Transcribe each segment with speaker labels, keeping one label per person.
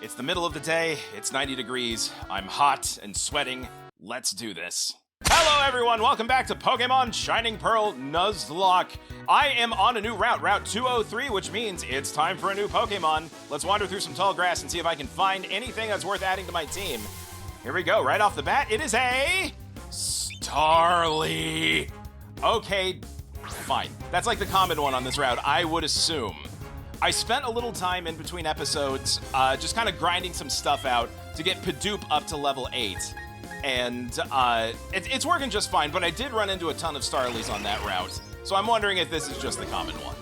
Speaker 1: It's the middle of the day, it's 90 degrees, I'm hot and sweating. Let's do this. Hello everyone, welcome back to Pokemon Shining Pearl Nuzlocke. I am on a new route, Route 203, which means it's time for a new Pokemon. Let's wander through some tall grass and see if I can find anything that's worth adding to my team. Here we go, right off the bat, it is a... Starly. Okay, fine. That's like the common one on this route, I would assume. I spent a little time in between episodes just kind of grinding some stuff out to get Pidoof up to level 8. And it's working just fine, but I did run into a ton of Starlies on that route, so I'm wondering if this is just the common one.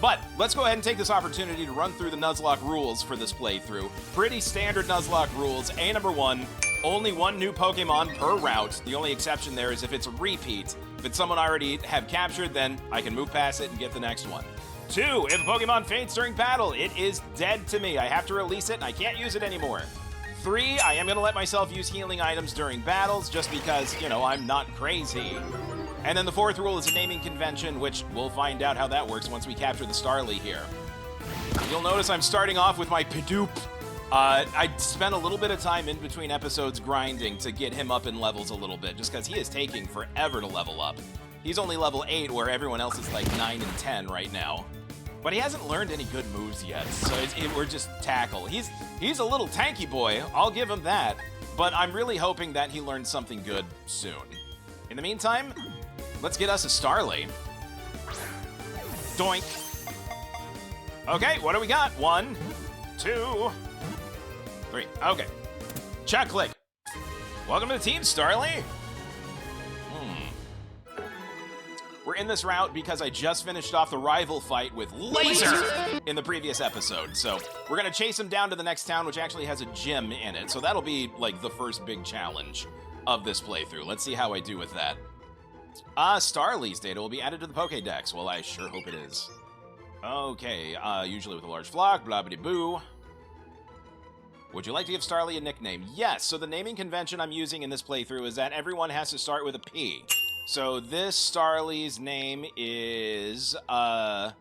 Speaker 1: But let's go ahead and take this opportunity to run through the Nuzlocke rules for this playthrough. Pretty standard Nuzlocke rules. A number 1, only 1 new Pokemon per route. The only exception there is if it's a repeat. If it's someone I already have captured, then I can move past it and get the next one. 2, if a Pokemon faints during battle, it is dead to me. I have to release it and I can't use it anymore. 3, I am going to let myself use healing items during battles just because, you know, I'm not crazy. And then the 4th rule is a naming convention, which we'll find out how that works once we capture the Starly here. You'll notice I'm starting off with my Pidoof. I spent a little bit of time in between episodes grinding to get him up in levels a little bit, just because he is taking forever to level up. He's only level 8, where everyone else is like 9 and 10 right now. But he hasn't learned any good moves yet, so we're just tackle. He's a little tanky boy, I'll give him that, but I'm really hoping that he learns something good soon. In the meantime, let's get us a Starly. Doink. Okay, what do we got? 1, 2, 3. Okay. Check click. Welcome to the team, Starly. We're in this route because I just finished off the rival fight with Laser in the previous episode. So we're going to chase him down to the next town, which actually has a gym in it. So that'll be like the first big challenge of this playthrough. Let's see how I do with that. Starly's data will be added to the Pokédex. Well, I sure hope it is. Okay, usually with a large flock, blah-biddy-boo. Would you like to give Starly a nickname? Yes, so the naming convention I'm using in this playthrough is that everyone has to start with a P. So this Starly's name is, Puge.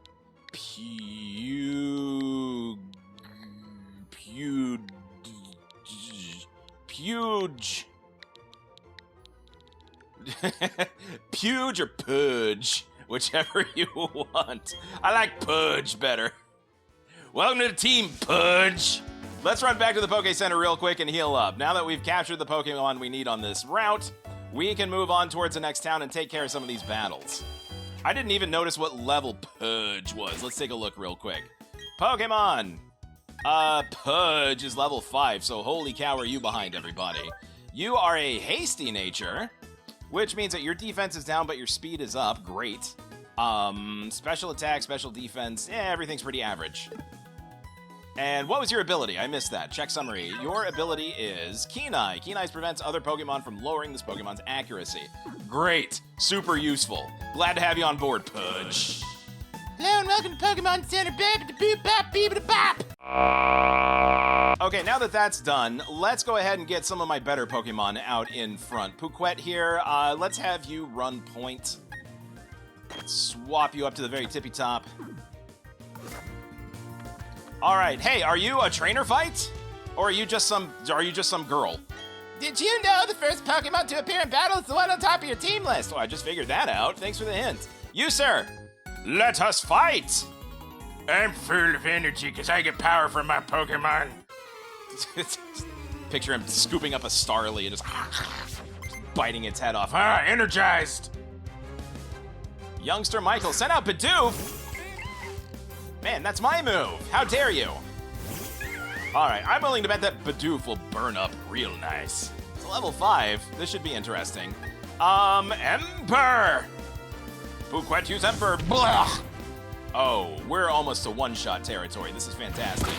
Speaker 1: Puge or Pudge, whichever you want. I like Pudge better. Welcome to the team, Pudge. Let's run back to the Poké Center real quick and heal up. Now that we've captured the Pokemon we need on this route, we can move on towards the next town and take care of some of these battles. I didn't even notice what level Pudge was. Let's take a look real quick. Pokemon! Pudge is level 5, so holy cow are you behind, everybody. You are a hasty nature, which means that your defense is down, but your speed is up. Great. Special attack, special defense, everything's pretty average. And what was your ability? I missed that. Check summary. Your ability is Keen Eye. Keen Eyes prevents other Pokemon from lowering this Pokemon's accuracy. Great. Super useful. Glad to have you on board, Pudge.
Speaker 2: Hello and welcome to Pokemon Center.
Speaker 1: Okay, now that that's done, let's go ahead and get some of my better Pokemon out in front. Puquette here, let's have you run point. Swap you up to the very tippy top. All right, hey, are you a trainer fight? Or are you just some girl?
Speaker 2: Did you know the first Pokemon to appear in battle is the one on top of your team list?
Speaker 1: Oh, I just figured that out. Thanks for the hint. You, sir, let us fight.
Speaker 3: I'm full of energy because I get power from my Pokemon.
Speaker 1: Picture him scooping up a Starly and just biting its head off.
Speaker 3: Energized.
Speaker 1: Youngster Michael, send out Pidoof. Man, that's my move. How dare you? All right, I'm willing to bet that Pidoof will burn up real nice. It's level 5. This should be interesting. Emperor. Puquette, use Emperor. Blah. Oh, we're almost to one-shot territory. This is fantastic.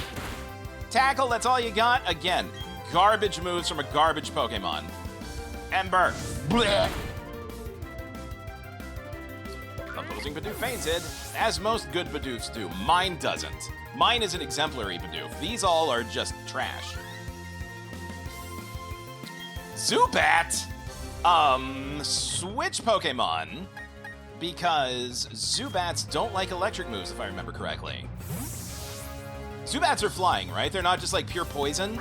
Speaker 1: Tackle, that's all you got? Again, garbage moves from a garbage Pokemon. Ember. Blah. Opposing Pidoof fainted, as most good Pidoofs do. Mine doesn't. Mine is an exemplary Pidoof. These all are just trash. Zubat! Switch Pokemon, because Zubats don't like electric moves, if I remember correctly. Zubats are flying, right? They're not just like pure poison?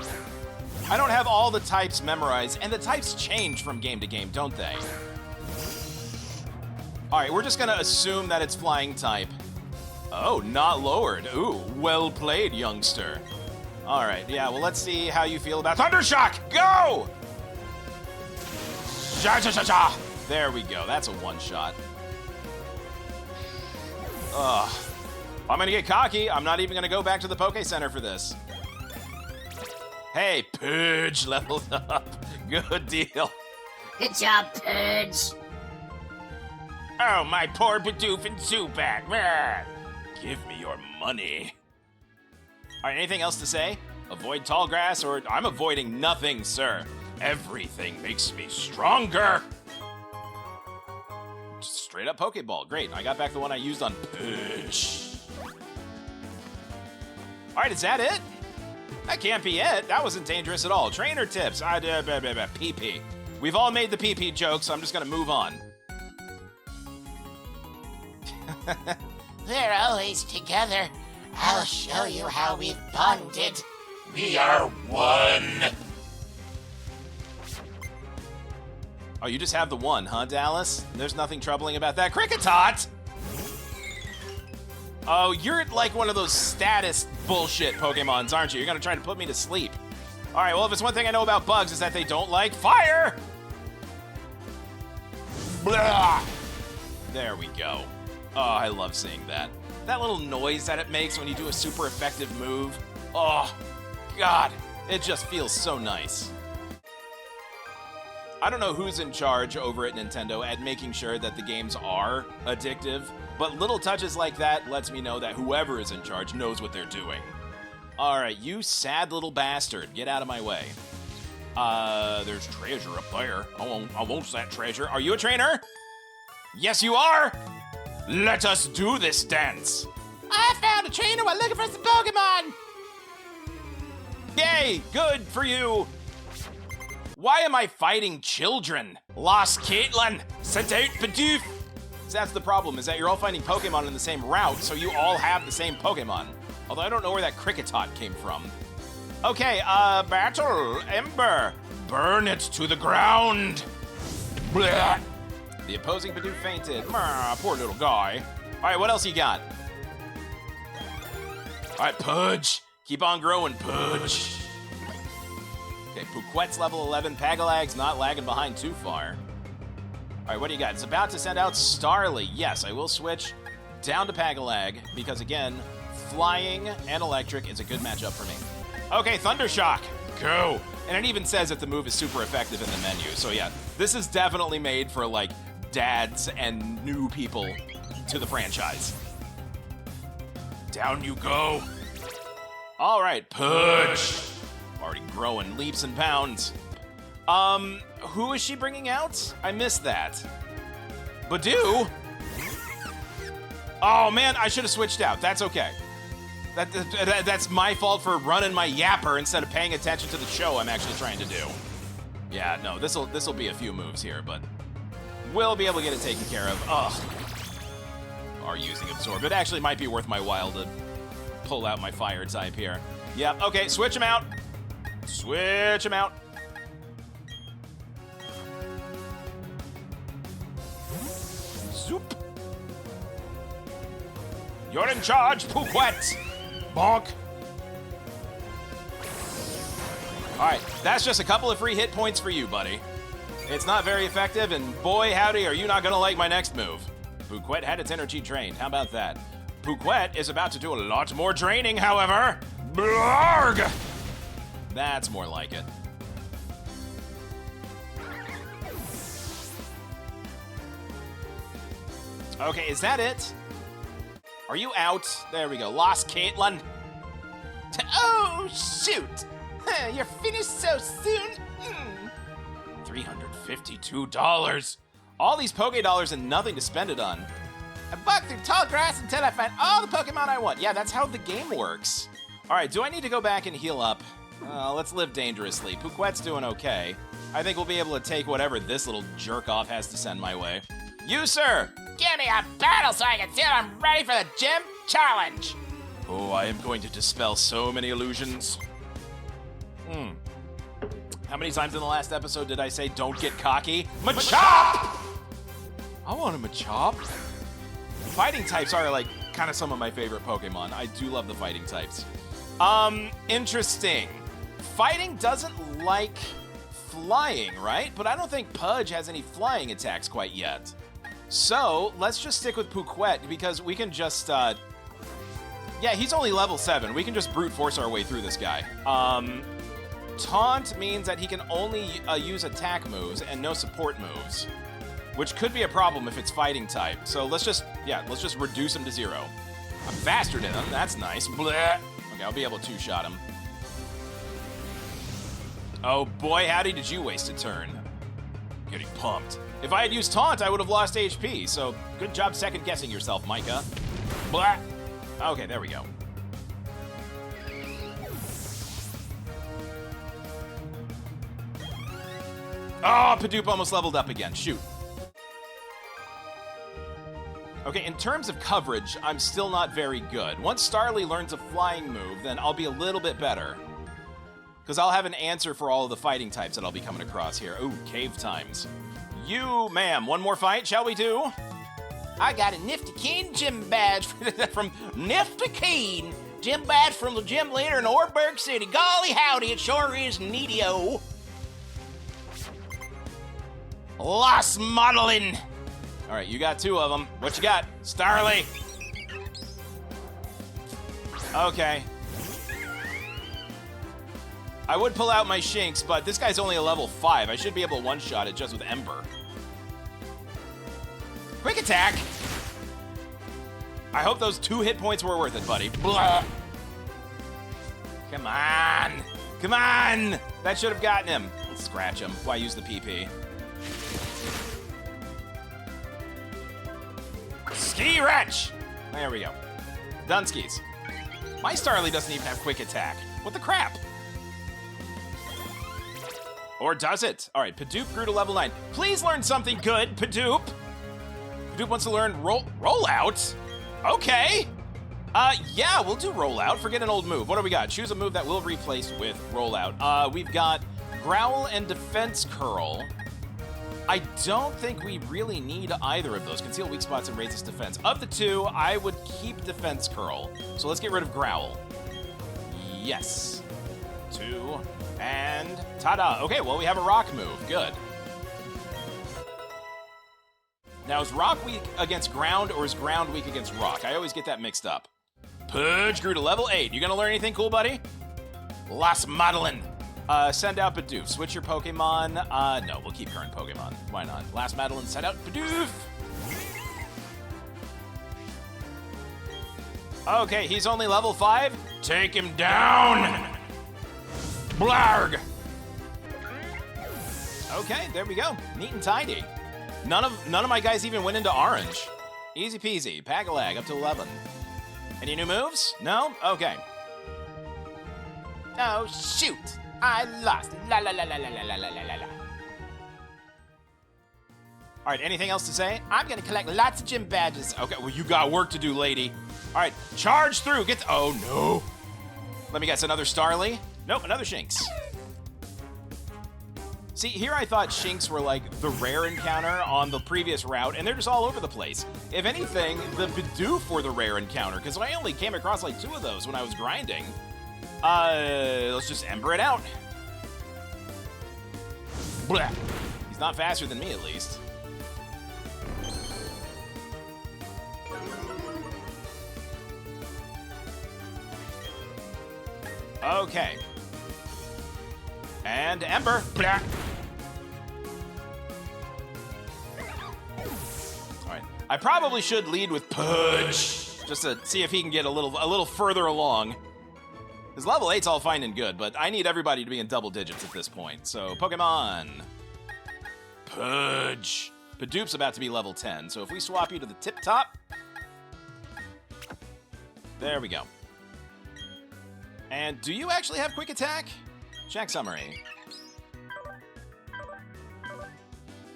Speaker 1: I don't have all the types memorized, and the types change from game to game, don't they? All right, we're just gonna assume that it's flying type. Oh, not lowered. Ooh, well played, youngster. All right, yeah, well, let's see how you feel about Thundershock. Go! Sha-sha-sha-sha! There we go. That's a one-shot. Ugh. I'm gonna get cocky. I'm not even gonna go back to the Poké Center for this. Hey, Purge leveled up. Good deal.
Speaker 4: Good job, Purge.
Speaker 3: Oh, my poor Bidoof and Zubat. Rah.
Speaker 1: Give me your money. All right, anything else to say? Avoid tall grass, or I'm avoiding nothing, sir.
Speaker 3: Everything makes me stronger.
Speaker 1: Just straight up Pokeball. Great. I got back the one I used on Push. All right, is that it? That can't be it. That wasn't dangerous at all. Trainer tips. PP. We've all made the PP joke, so I'm just going to move on.
Speaker 2: We're always together. I'll show you how we've bonded.
Speaker 3: We are one.
Speaker 1: Oh, you just have the one, huh, Dallas? There's nothing troubling about that. Cricketot! Oh, you're like one of those status bullshit Pokemons, aren't you? You're gonna try to put me to sleep. All right, well, if it's one thing I know about bugs is that they don't like fire! Blah! There we go. Oh, I love seeing that. That little noise that it makes when you do a super effective move. Oh, God, it just feels so nice. I don't know who's in charge over at Nintendo at making sure that the games are addictive, but little touches like that lets me know that whoever is in charge knows what they're doing. All right, you sad little bastard, get out of my way. There's treasure up there. I want that treasure. Are you a trainer? Yes, you are. Let us do this dance.
Speaker 2: I found a trainer while looking for some Pokemon.
Speaker 1: Yay, good for you. Why am I fighting children? Lost Caitlin, sent out Bidoof. That's the problem, is that you're all fighting Pokemon in the same route, so you all have the same Pokemon. Although I don't know where that Cricketot came from. Okay, battle, Ember. Burn it to the ground. Blah. The opposing Bidoof fainted. Poor little guy. All right, what else you got? All right, Pudge. Keep on growing, Pudge. Okay, Puquet's level 11. Pagalag's not lagging behind too far. All right, what do you got? It's about to send out Starly. Yes, I will switch down to Pagalag because, again, flying and electric is a good matchup for me. Okay, Thundershock. Go. And it even says that the move is super effective in the menu. So, yeah, this is definitely made for, like, dads and new people to the franchise.
Speaker 3: Down you go.
Speaker 1: All right, Pudge. Already growing leaps and bounds. Who is she bringing out? I missed that. Badoo? Oh, man, I should have switched out. That's okay. That's my fault for running my yapper instead of paying attention to the show I'm actually trying to do. Yeah, no, this'll be a few moves here, but we'll be able to get it taken care of. Ugh. Are using Absorb. It actually might be worth my while to pull out my fire type here. Yeah, okay, switch him out. Switch him out. Zoop. You're in charge, Puquet. Bonk. All right, that's just a couple of free hit points for you, buddy. It's not very effective, and boy, howdy, are you not gonna like my next move. Puquet had its energy drained. How about that? Puquet is about to do a lot more draining, however. Blarg! That's more like it. Okay, is that it? Are you out? There we go. Lost Caitlin.
Speaker 2: Oh, shoot. You're finished so soon.
Speaker 1: $352. All these Poké Dollars and nothing to spend it on.
Speaker 2: I bucked through tall grass until I find all the Pokemon I want.
Speaker 1: Yeah, that's how the game works. All right, do I need to go back and heal up? Let's live dangerously. Puquet's doing okay. I think we'll be able to take whatever this little jerk-off has to send my way. You, sir!
Speaker 2: Give me a battle so I can see if I'm ready for the gym challenge.
Speaker 1: Oh, I am going to dispel so many illusions. How many times in the last episode did I say don't get cocky? Machop! I want a Machop. Fighting types are like kind of some of my favorite Pokemon. I do love the fighting types. Interesting. Fighting doesn't like flying, right? But I don't think Pudge has any flying attacks quite yet. So let's just stick with Pouquet because we can just, yeah, he's only level 7. We can just brute force our way through this guy. Taunt means that he can only use attack moves and no support moves, which could be a problem if it's fighting type. So let's just reduce him to 0. I'm faster than him. That's nice. Bleh. Okay, I'll be able to two-shot him. Oh boy, howdy did you waste a turn. Getting pumped. If I had used Taunt, I would have lost HP, so good job second-guessing yourself, Micah. Blah. Okay, there we go. Oh, Pidoof almost leveled up again. Shoot. Okay, in terms of coverage, I'm still not very good. Once Starly learns a flying move, then I'll be a little bit better. Because I'll have an answer for all of the fighting types that I'll be coming across here. Ooh, cave times. You, ma'am, one more fight, shall we do?
Speaker 2: I got a Nifty Keen gym badge from Nifty Keen. Gym badge from the gym leader in Orberg City. Golly howdy, it sure is neaty-o. Lost modeling.
Speaker 1: All right, you got 2 of them. What you got? Starly. Okay. I would pull out my Shinx, but this guy's only a level 5. I should be able to one-shot it just with Ember. Quick attack! I hope those 2 hit points were worth it, buddy. Blah. Come on! Come on! That should have gotten him. Let's scratch him. Why use the PP? Ski Wretch! There we go. Dunskies. My Starly doesn't even have quick attack. What the crap? Or does it? All right, Pidoof grew to level 9. Please learn something good, Pidoof. Pidoof wants to learn rollout. Okay. Yeah, we'll do rollout. Forget an old move. What do we got? Choose a move that will replace with rollout. We've got Growl and Defense Curl. I don't think we really need either of those. Conceal weak spots and raise its defense. Of the 2, I would keep Defense Curl. So let's get rid of Growl. Yes. 2. And ta-da. Okay, well, we have a rock move. Good. Now, is rock weak against ground or is ground weak against rock? I always get that mixed up. Pudge grew to level 8. You gonna learn anything cool, buddy? Lost modeling. Send out Pidoof. Switch your Pokemon. No, we'll keep current Pokemon. Why not? Last Madeline, send out Pidoof. Okay, he's only level 5. Take him down. Blarg! Okay, there we go. Neat and tidy. None of my guys even went into orange. Easy peasy. Pagalag up to 11. Any new moves? No? Okay.
Speaker 2: Oh, shoot. I lost. La la la la la la la la la la.
Speaker 1: All right, anything else to say?
Speaker 2: I'm gonna collect lots of gym badges.
Speaker 1: Okay, well, you got work to do, lady. All right, charge through. Oh, no. Let me guess, another Starly? Nope, another Shinx. See, here I thought Shinx were like the rare encounter on the previous route, and they're just all over the place. If anything, the Bidoof were the rare encounter, because I only came across like 2 of those when I was grinding. Let's just Ember it out. Blah. He's not faster than me, at least. Okay. And Ember. Blah. All right. I probably should lead with Pudge, just to see if he can get a little further along. His level 8's all fine and good, but I need everybody to be in double digits at this point. So, Pokemon. Pudge. Pidoof's about to be level 10, so if we swap you to the tip top. There we go. And do you actually have quick attack? Check summary.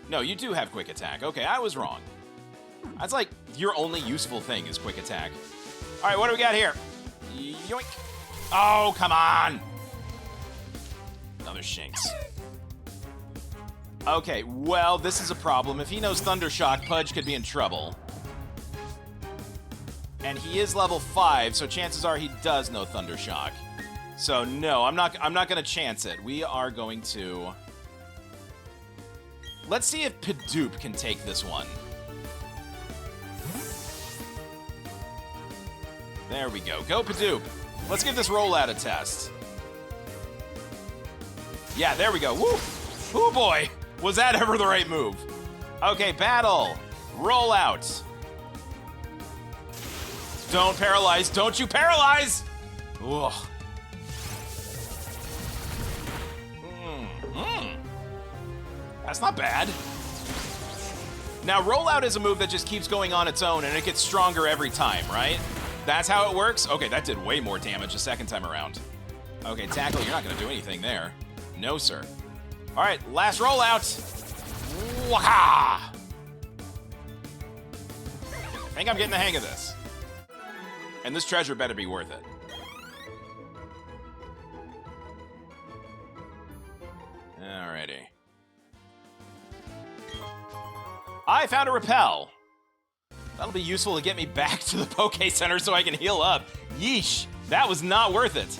Speaker 1: No, you do have quick attack. Okay, I was wrong. That's like your only useful thing is quick attack. All right, what do we got here? Yoink. Oh, come on. Another Shinx. Okay, well, this is a problem. If he knows Thunder Shock, Pudge could be in trouble. And he is level 5, so chances are he does know Thunder Shock. So no, I'm not gonna chance it. We are going to... Let's see if Pidoof can take this one. There we go. Go Pidoof. Let's give this rollout a test. Yeah, there we go. Woo! Woo boy! Was that ever the right move? Okay, battle. Roll out. Don't paralyze. Don't you paralyze! Ugh. That's not bad. Now, rollout is a move that just keeps going on its own, and it gets stronger every time, right? That's how it works? Okay, that did way more damage the second time around. Okay, tackle, you're not going to do anything there. No, sir. All right, last rollout. Waha! I think I'm getting the hang of this. And this treasure better be worth it. Alrighty. I found a repel. That'll be useful to get me back to the Poke Center so I can heal up. Yeesh, that was not worth it.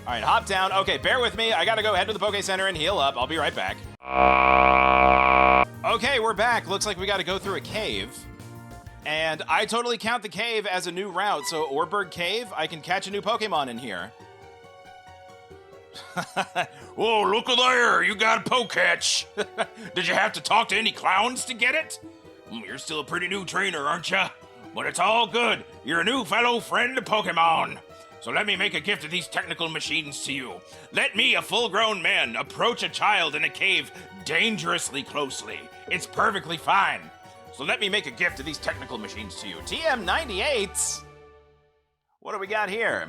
Speaker 1: All right, hop down. Okay, bear with me. I gotta go head to the Poke Center and heal up. I'll be right back. Okay, we're back. Looks like we gotta go through a cave. And I totally count the cave as a new route. So Orberg Cave, I can catch a new Pokemon in here.
Speaker 3: Whoa, look there! You got a Poketch! Did you have to talk to any clowns to get it? You're still a pretty new trainer, aren't you? But it's all good. You're a new fellow friend of Pokemon. So let me make a gift of these technical machines to you. Let me, a full-grown man, approach a child in a cave dangerously closely. It's perfectly fine. So let me make a gift of these technical machines to you.
Speaker 1: TM98s? What do we got here?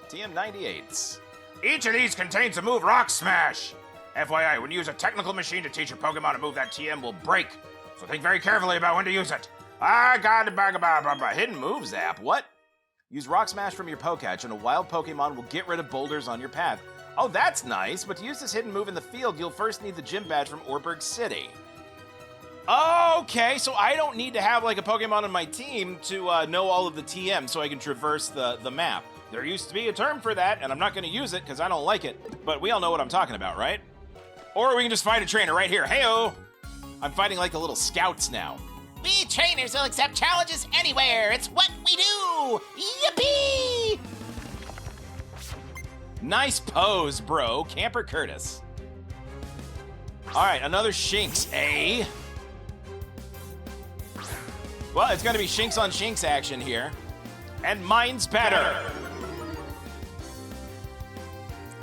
Speaker 1: TM98s.
Speaker 3: Each of these contains a move Rock Smash. FYI, when you use a technical machine to teach your Pokemon a move, that TM will break. So think very carefully about when to use it. I got it.
Speaker 1: Hidden moves app. What? Use Rock Smash from your Poketch, and a wild Pokemon will get rid of boulders on your path. Oh, that's nice, but to use this hidden move in the field, you'll first need the gym badge from Orberg City. Okay, so I don't need to have like a Pokemon on my team to know all of the TM so I can traverse the map. There used to be a term for that, and I'm not going to use it because I don't like it, but we all know what I'm talking about, right? Or we can just find a trainer right here. Heyo! I'm fighting like the little scouts now.
Speaker 2: We trainers will accept challenges anywhere. It's what we do. Yippee!
Speaker 1: Nice pose, bro. Camper Curtis. All right, another Shinx, eh? Well, it's going to be Shinx on Shinx action here. And mine's better.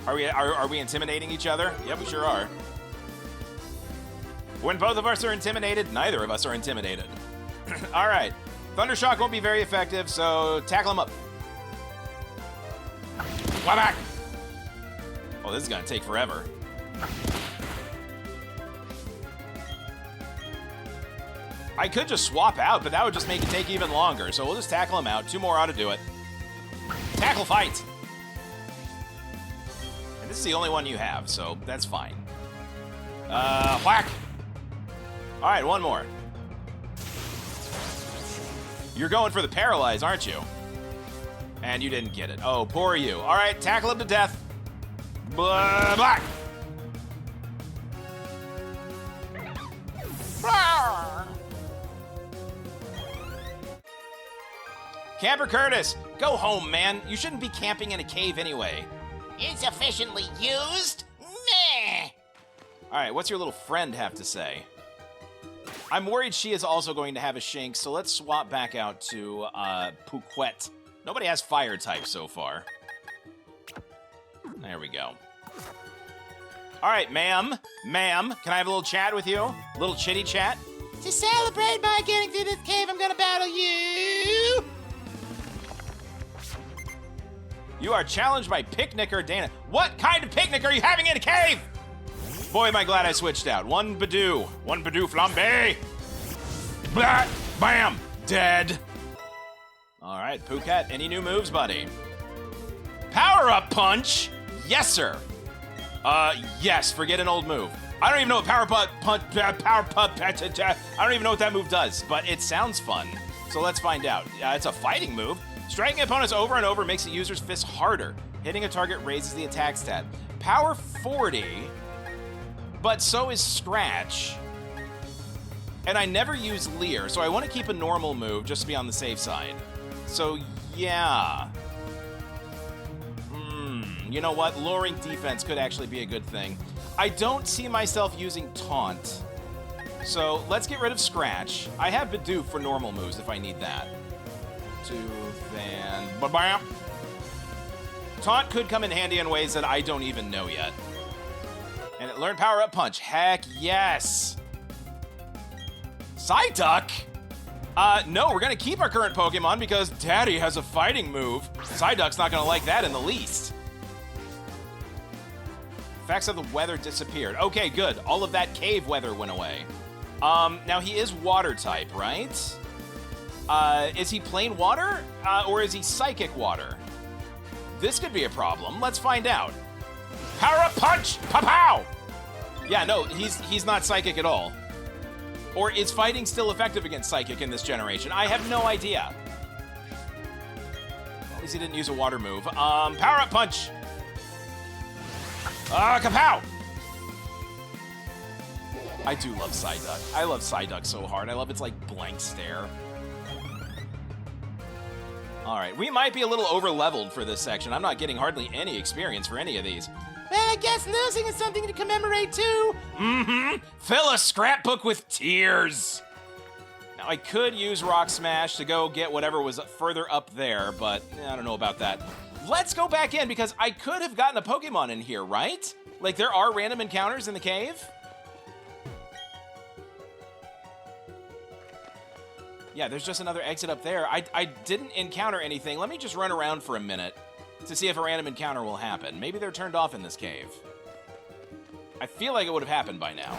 Speaker 1: Are we intimidating each other? Yep, we sure are. When both of us are intimidated, neither of us are intimidated. All right. Thunder Shock won't be very effective, so tackle him up. Fly back. Oh, this is going to take forever. I could just swap out, but that would just make it take even longer. So we'll just tackle him out. 2 more ought to do it. Tackle fight. And this is the only one you have, so that's fine. Whack. All right, 1 more. You're going for the paralyze, aren't you? And you didn't get it. Oh, poor you. All right, tackle him to death. Black. Camper Curtis, go home, man. You shouldn't be camping in a cave anyway.
Speaker 2: Insufficiently used? Meh.
Speaker 1: All right, what's your little friend have to say? I'm worried she is also going to have a Shinx, so let's swap back out to Pouquet. Nobody has fire type so far. There we go. All right, ma'am. Ma'am, can I have a little chat with you? A little chitty chat?
Speaker 2: To celebrate my getting through this cave, I'm gonna battle you.
Speaker 1: You are challenged by Picnicker Dana. What kind of picnic are you having in a cave? Boy, am I glad I switched out. One Badoo flambe. Blah, bam, dead. All right, Phuket, any new moves, buddy? Power-up punch? Yes, sir. Yes, forget an old move. I don't even know what I don't even know what that move does, but it sounds fun. So let's find out. It's a fighting move. Striking opponents over and over makes the user's fist harder. Hitting a target raises the attack stat. Power 40, but so is Scratch. And I never use Leer, so I want to keep a normal move just to be on the safe side. So, yeah. You know what? Luring defense could actually be a good thing. I don't see myself using Taunt. So, let's get rid of Scratch. I have Bidoof for normal moves if I need that. Tooth and... ba-bam! Taunt could come in handy in ways that I don't even know yet. And it learned Power-Up Punch. Heck yes! Psyduck? No, we're gonna keep our current Pokemon because Daddy has a fighting move. Psyduck's not gonna like that in the least. Effects of the weather disappeared. Okay, good. All of that cave weather went away. Now he is water type, right? Is he plain water? Or is he psychic water? This could be a problem. Let's find out. Power-Up Punch! Pow-pow! Yeah, no, he's not psychic at all. Or is fighting still effective against Psychic in this generation? I have no idea. At least he didn't use a water move. Power-Up Punch! Kapow! I do love Psyduck. I love Psyduck so hard. I love its, like, blank stare. Alright, we might be a little over-leveled for this section. I'm not getting hardly any experience for any of these. Well, I guess losing is something to commemorate, too. Fill a scrapbook with tears. Now, I could use Rock Smash to go get whatever was further up there, but I don't know about that. Let's go back in, because I could have gotten a Pokemon in here, right? Like, there are random encounters in the cave? Yeah, there's just another exit up there. I didn't encounter anything. Let me just run around for a minute to see if a random encounter will happen. Maybe they're turned off in this cave. I feel like it would have happened by now.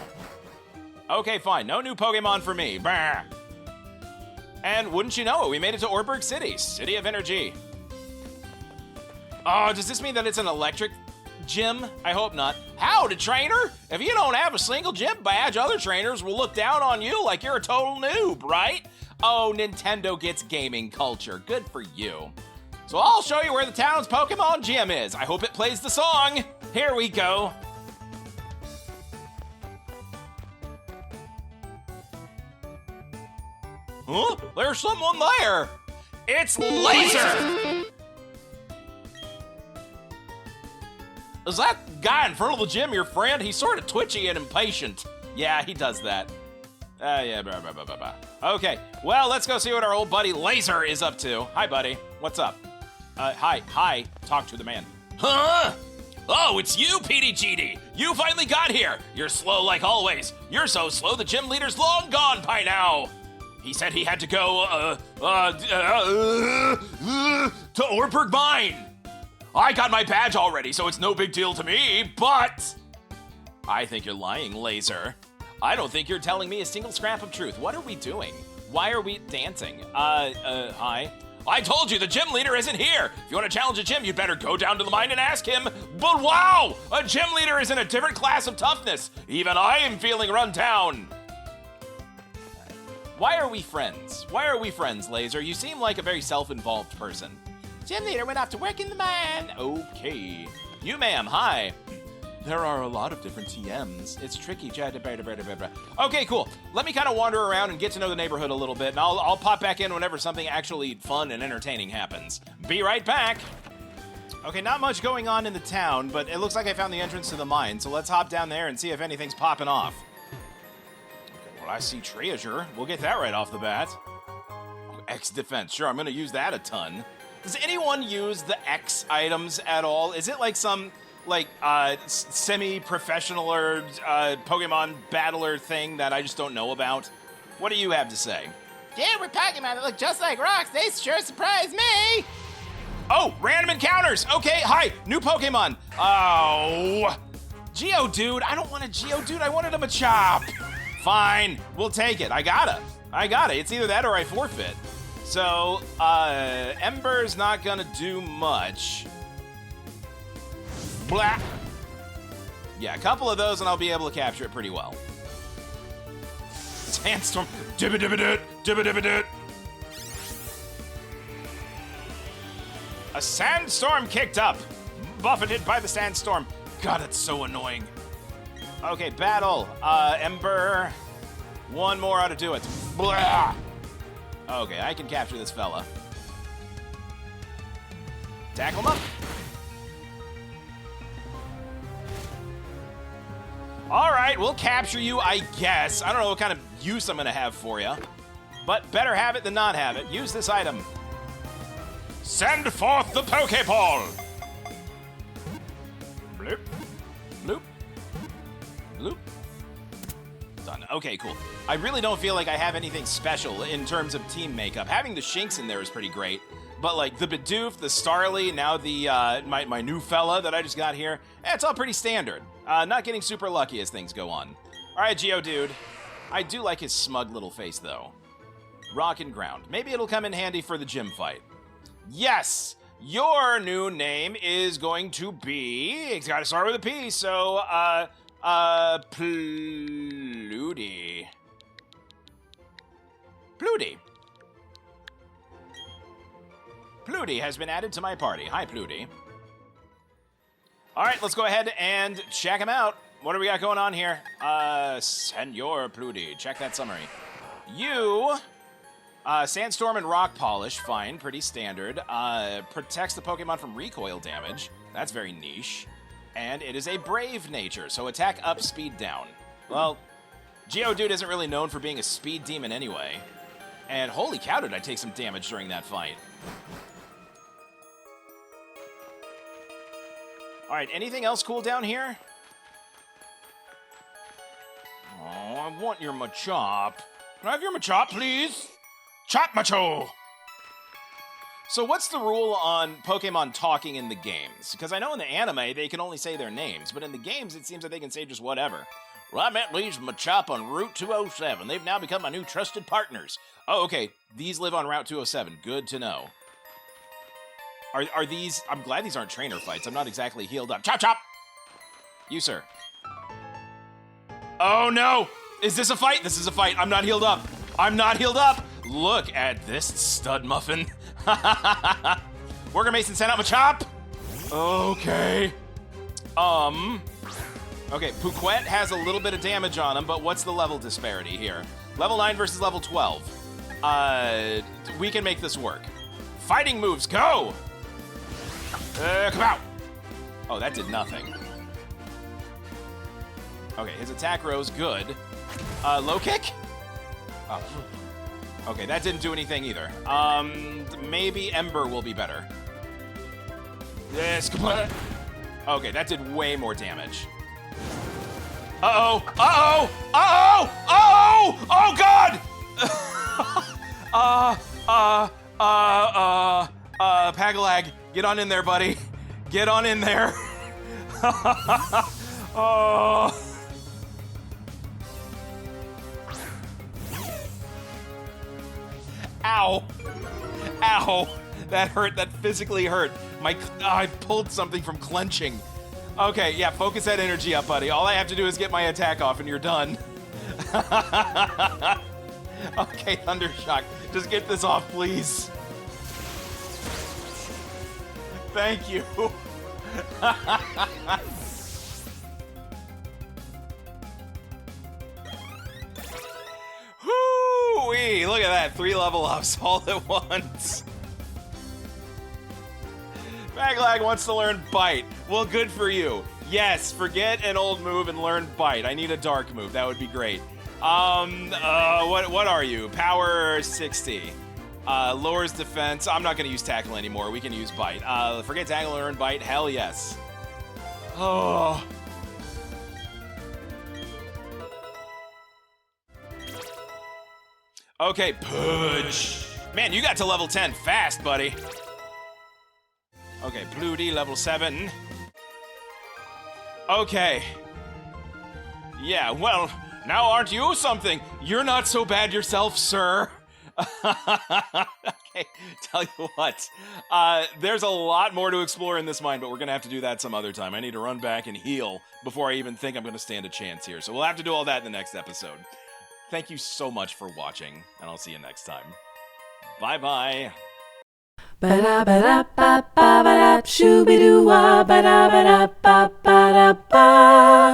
Speaker 1: Okay, fine. No new Pokemon for me. Bah. And wouldn't you know it, we made it to Orberg City. City of Energy. Oh, does this mean that it's an electric gym? I hope not. Howdy, trainer! If you don't have a single gym badge, other trainers will look down on you like you're a total noob, right? Oh, Nintendo gets gaming culture. Good for you. So I'll show you where the town's Pokemon gym is. I hope it plays the song. Here we go. Huh? There's someone there. It's Laser! Is that guy in front of the gym your friend? He's sort of twitchy and impatient. Yeah, he does that. Yeah, blah, blah, blah, blah, blah. Okay, well, let's go see what our old buddy Laser is up to. Hi, buddy. What's up? Hi. Talk to the man.
Speaker 3: Huh? Oh, it's you, Petey Cheaty. You finally got here. You're slow like always. You're so slow the gym leader's long gone by now. He said he had to go, to Orberg Mine. I got my badge already, so it's no big deal to me, but...
Speaker 1: I think you're lying, Laser. I don't think you're telling me a single scrap of truth. What are we doing? Why are we dancing? Hi?
Speaker 3: I told you the gym leader isn't here. If you want to challenge a gym, you'd better go down to the mine and ask him. But wow, a gym leader is in a different class of toughness. Even I am feeling run down.
Speaker 1: Why are we friends? Why are we friends, Laser? You seem like a very self-involved person. Gym leader went off to work in the mine. Okay. You, ma'am, hi. There are a lot of different TMs. It's tricky. Okay, cool. Let me kind of wander around and get to know the neighborhood a little bit, and I'll pop back in whenever something actually fun and entertaining happens. Be right back. Okay, not much going on in the town, but it looks like I found the entrance to the mine, so let's hop down there and see if anything's popping off. Okay, well, I see treasure. We'll get that right off the bat. Oh, X defense. Sure, I'm going to use that a ton. Does anyone use the X items at all? Is it like some... like, semi-professional or Pokemon battler thing that I just don't know about? What do you have to say?
Speaker 2: Yeah, we're Pokemon that look just like rocks. They sure surprised me.
Speaker 1: Oh, random encounters. Okay, hi, new Pokemon. Oh, Geodude. I don't want a Geodude. I wanted a Machop. Fine, we'll take it. I gotta. It's either that or I forfeit. So, Ember's not gonna do much. Blah! Yeah, a couple of those and I'll be able to capture it pretty well. Sandstorm. Dibba-dibba-dit, dibba-dibba-dit. A sandstorm kicked up. Buffeted by the sandstorm. God, it's so annoying. Okay, battle. Ember. One more ought to do it. Blah! Okay, I can capture this fella. Tackle him up. All right, we'll capture you, I guess. I don't know what kind of use I'm going to have for you. But better have it than not have it. Use this item. Send forth the Pokeball! Bloop. Bloop. Bloop. Done. Okay, cool. I really don't feel like I have anything special in terms of team makeup. Having the Shinx in there is pretty great. But like the Bidoof, the Starly, now the my new fella that I just got here, it's all pretty standard. Not getting super lucky as things go on. All right, Geodude. I do like his smug little face, though. Rock and ground. Maybe it'll come in handy for the gym fight. Yes! Your new name is going to be... It's got to start with a P, so, Pluty. Pluty. Pluty has been added to my party. Hi, Pluty. All right, let's go ahead and check him out. What do we got going on here? Senor Pluty. Check that summary. You... Sandstorm and Rock Polish, fine, pretty standard. Protects the Pokemon from recoil damage. That's very niche. And it is a brave nature, so attack up, speed down. Well, Geodude isn't really known for being a speed demon anyway. And holy cow, did I take some damage during that fight. Alright, anything else cool down here? Oh, I want your Machop. Can I have your Machop, please? Chop Macho! So what's the rule on Pokemon talking in the games? Because I know in the anime they can only say their names, but in the games it seems that they can say just whatever. Well, I met these Machop on Route 207. They've now become my new trusted partners. Oh, okay. These live on Route 207. Good to know. Are these... I'm glad these aren't trainer fights. I'm not exactly healed up. Chop, chop! You, sir. Oh, no! Is this a fight? This is a fight. I'm not healed up. I'm not healed up! Look at this stud muffin. Worker Mason sent out Machop. Okay. Okay, Pouquet has a little bit of damage on him, but what's the level disparity here? Level 9 versus level 12. We can make this work. Fighting moves, go! Come out! Oh, that did nothing. Okay, his attack rose, good. Low kick? Oh. Okay, that didn't do anything either. Maybe Ember will be better. Yes, okay, that did way more damage. Uh-oh! Uh-oh! Uh-oh! Uh-oh! Oh, God! Pagalag, get on in there, buddy. Get on in there. Oh... Ow. Ow. That hurt. That physically hurt. I pulled something from clenching. Okay, yeah, focus that energy up, buddy. All I have to do is get my attack off and you're done. Okay, Thundershock. Just get this off, please. Thank you. Whoo-wee, look at that. 3 level ups all at once. Maglag wants to learn Bite. Well, good for you. Yes, forget an old move and learn Bite. I need a dark move. That would be great. What are you? Power 60. Lowers defense. I'm not going to use Tackle anymore. We can use Bite. Forget Tackle, learn Bite. Hell yes. Oh. Okay, Pudge. Man, you got to level 10 fast, buddy. Okay, Pluty, level 7. Okay. Yeah, well, now aren't you something? You're not so bad yourself, sir. Okay, tell you what, there's a lot more to explore in this mine, but we're going to have to do that some other time. I need to run back and heal before I even think I'm going to stand a chance here. So we'll have to do all that in the next episode. Thank you so much for watching, and I'll see you next time. Bye-bye.
Speaker 5: Ba-da-ba-da-ba-ba-ba-da, shoo-be-doo-wah, ba-da-ba-da-ba-ba-da-ba.